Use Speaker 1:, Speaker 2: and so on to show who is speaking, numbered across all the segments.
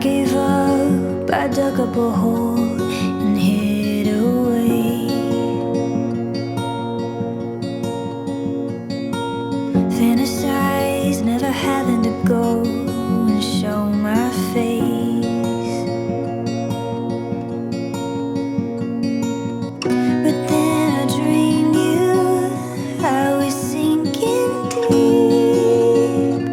Speaker 1: gave up, I dug up a hole and hid away. Fantasize never having to go and show my face. But then I dreamed I was sinking deep,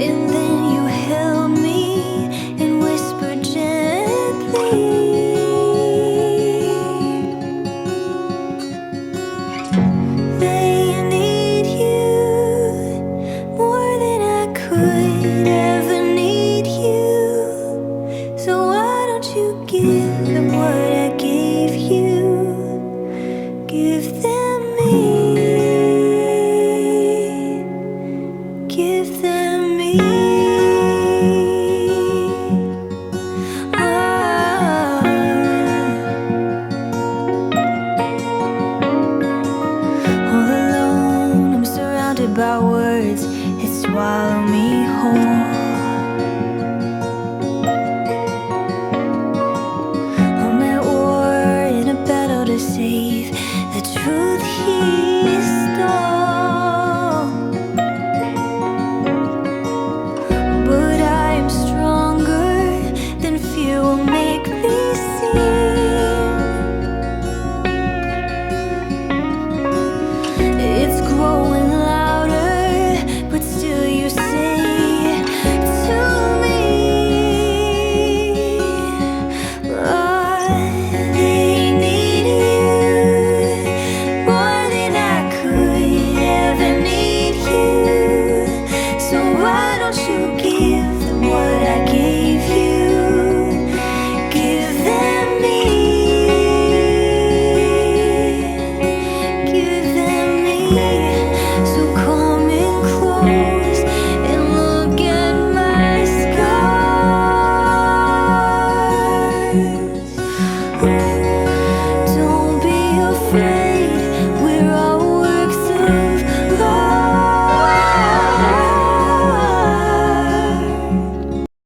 Speaker 1: and then you held me and whispered gently, they need you more than I could ever need you. So why don't you give them what I gave you? Give them me. Give them me. Ah. All alone, I'm surrounded by words that swallow me whole. I'm at war in a battle to save the truth.